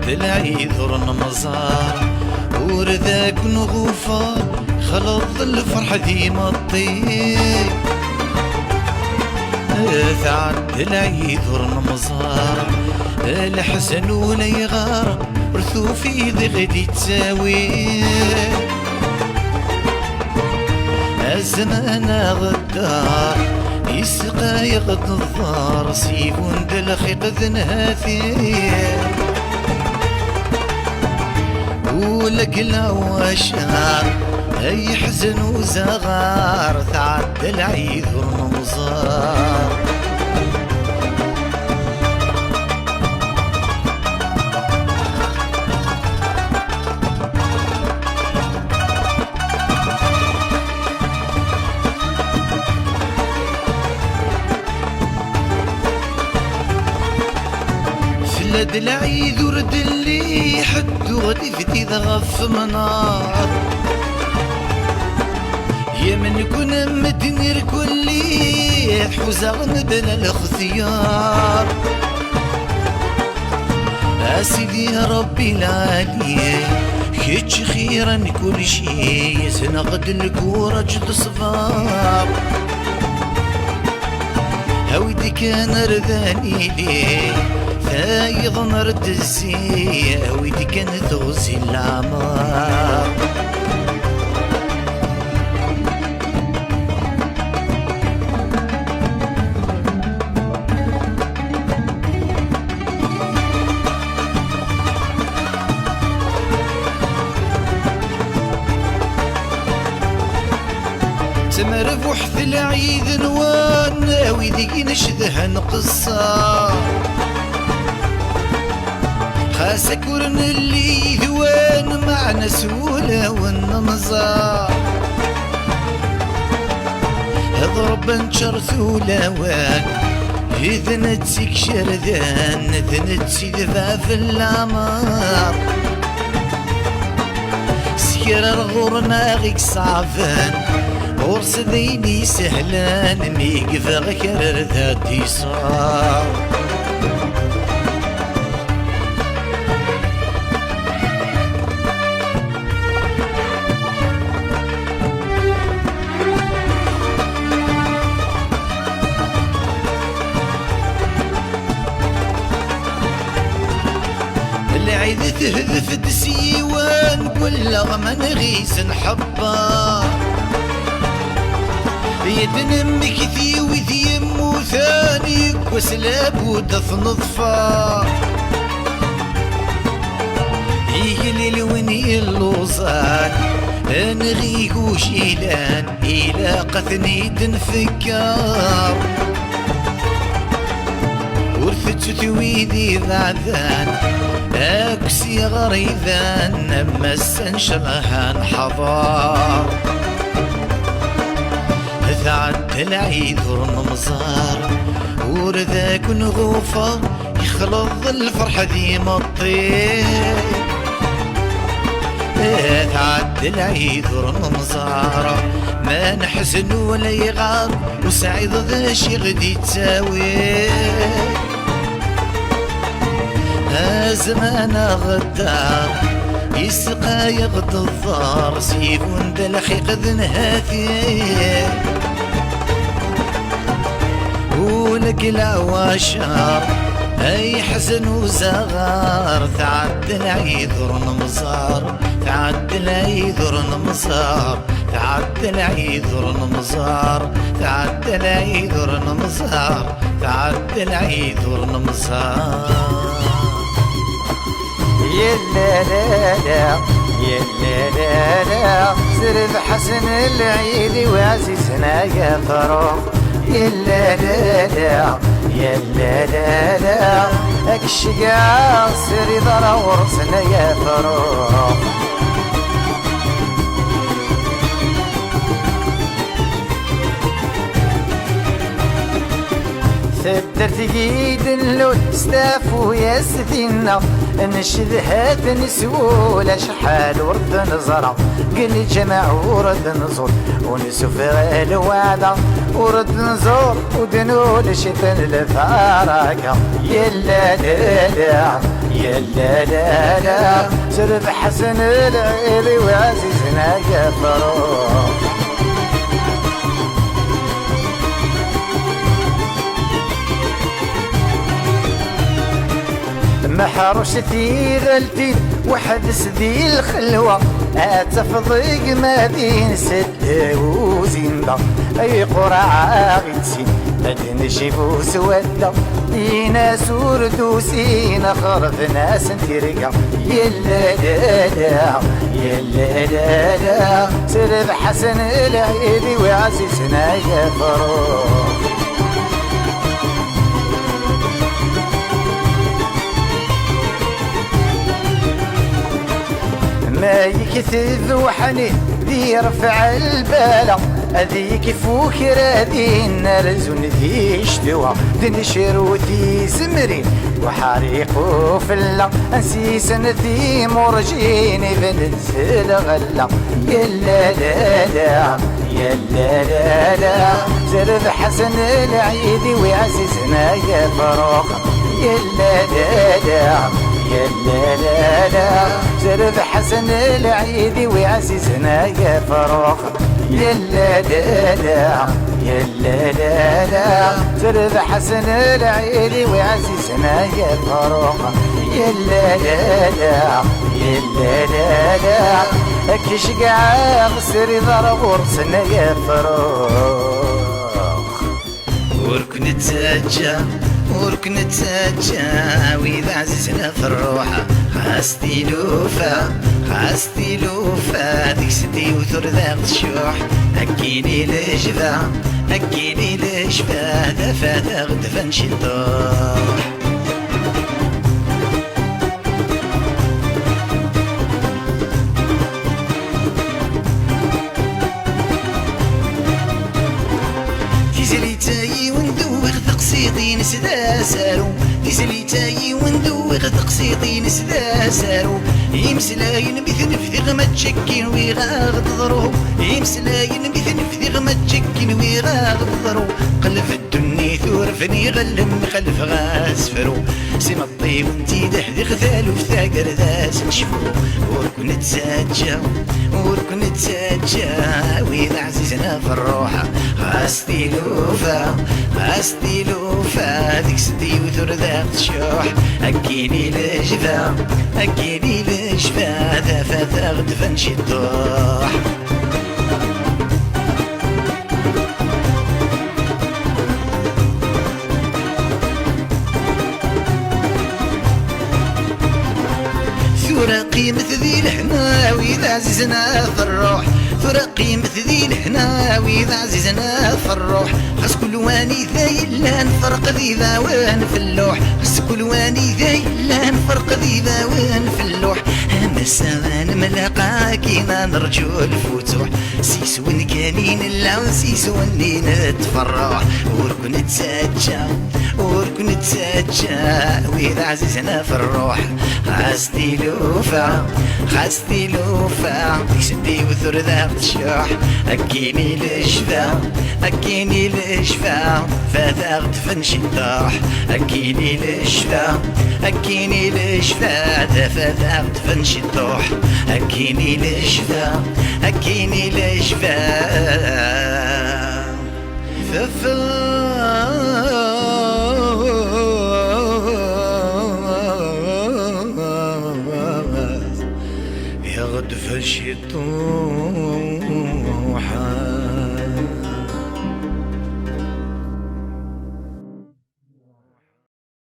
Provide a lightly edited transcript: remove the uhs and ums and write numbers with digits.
العيد ورنمزار ورداك نغوفا خلط الفرحة ديما الطيب. تعد العيد ورنمزار الحسن ولا يغار رثو في ذي غدي تساوي. الزمان غدار يسقى يغد الضار سيفون دلخي قد نهاثير ولك العواشار اي حزن وزغار. تعد العيد ورنمزار ولاد العيد ورد اللي حدو غادي فدي ضغف منار. يا من كنا مدنير كلي حوزة غنبنا الاختيار. اسيدي يا ربي العالي كيتش خيرا كل شي سنقد الكورة جد صفار. هودي كان رداني ليه فايض نرد الزي هودي كان تغزي العمار. تمر بوحث العيد نوان ويدي نشذها نقصا. خاسك ورن اللي ذوان معنا سهولة والنمزار. اضرب انشر ثولوان إذا نتسيك شردان إذا نتسي ذفاف العمار. سير الغورنا غيك صعفان ورس ذيني سهلان ميقفا غكرر ذاتي صار. العيد تهذف دسيوان كل غمن غيس نحبا. يدنمك ذي وذي يمو ثاني وسلاب ودف نظفا. يقلل وني اللوزان نغيق وشيلان إلى قثني تنفكار. ورثت تويدي ذعذان أكسي غريذان أما السنشرهان حضار. تعد العيد ورنمزار ورداك نغوفا يخلط الفرحة ديما الطير. تعد العيد ورنمزار ما نحزن ولا يغار وسعيد ذا شي غدي تساوي. زمان غدار يسقى يغد الضار سيفون دلخي قد نهاثير ولك العواشار اي حزن وزغار. تعد العيد ورنمزار تعد العيد ورنمزار تعد العيد ورنمزار تعد العيد ورنمزار تعد العيد ورنمزار. يلا لا لا يلا لا لا سرب حسن العيد وعزيزنا يا فروخ. يلا لا لا يلا لا لا اكشقا سري ضرا ورسنا يا فروخ. تدرت قيد اللون ستافو يا سفينة نشذهات نسول شحال ورد نزرع قل جمع ورد نزور ونسوف الوعدة ورد نزور ودنول شتن الفارقة يلا لا لا يلا لا لا سرب حسن العيلي وعزيزنا يا فروخ محروشتي غلتي وحد سدي الخلوة اتفضيق ما بين سد وزنبا اي قرعة غيتسي بدن شيفو سودة دينا سوردوسين خرف ناس انترقا يلا لا لا يلا لا لا سرب حسن العيلي وعزيزنا يا فروخ ما يكثذ وحنين ذي رفع البالة ذيك فوك راذين نرزون ذي شتوى دنشر وذي زمرين وحريق فلا انسيسن ذي مرجين بنزل غلا يلا لا لا يلا لا لا زرب حسن العيدي وعزيزنا يا فروخ يلا لا لا يلا لا لا زرب حسن العيدي وعزيزنا يا فروخ يلا لا لا يلا لا لا زرب حسن العيدي وعزيزنا يا فروخ يلا لا لا يلا لا لا كيش قاع سري ضرب ورسنا يا فروخ وركن تسجى وركن تسجى وإذا عزيزنا في الروحة خاستي لوفا ديك ستي وثر ذاق الشوح هكيني لجفا هكيني لجفا دفا ذاق دفا نشدوح تيزليتاي وندوغ تقسيطي نسدا سارو تيزليتاي وندوغ تقسيطي نسدا سارو يمسلاين بثنفذغ ما تشكين ويغاغ تضرو يمسلاين بثنفذغ ما تشكين ويغاغ تضرو قلف الدني ثورفني غلم خلف غاسفرو سمطي وانتي دحذغ ثالو ثاقر ذاس نشفو وركن تساجا وركن تساجا وإذا عزيزنا في الروحة خاستي لوفا ديك ستي وثر ذاق الشوح هكيني لجفا هكيني لجفا ذافا ثاغ دفا نشدوح ثورة قيمة ذي الحنا وإذا عزيزنا في الروح ثورة قيمة ذي الحنا وإذا عزيزنا في الروح خاص كل واني ذي لا نفرق ذي ذاوان في اللوح خاص كل واني ذي لا نفرق ذي ذاوان في اللوح مساوان ملاقا كينا نرجو الفتوح سيسو كانين اللون سيسو نتفرح وركن تسجى وركن تسجى وإذا عزيزنا في الروح خاستي لوفا تكسدي وثر ذاق الشوح هكيني لشفا هكيني لشفا فذاق دفن شدوح هكيني لشفا هكيني لشفا فذاق دفن شدوح هكيني لشفا هكيني لشفا ففل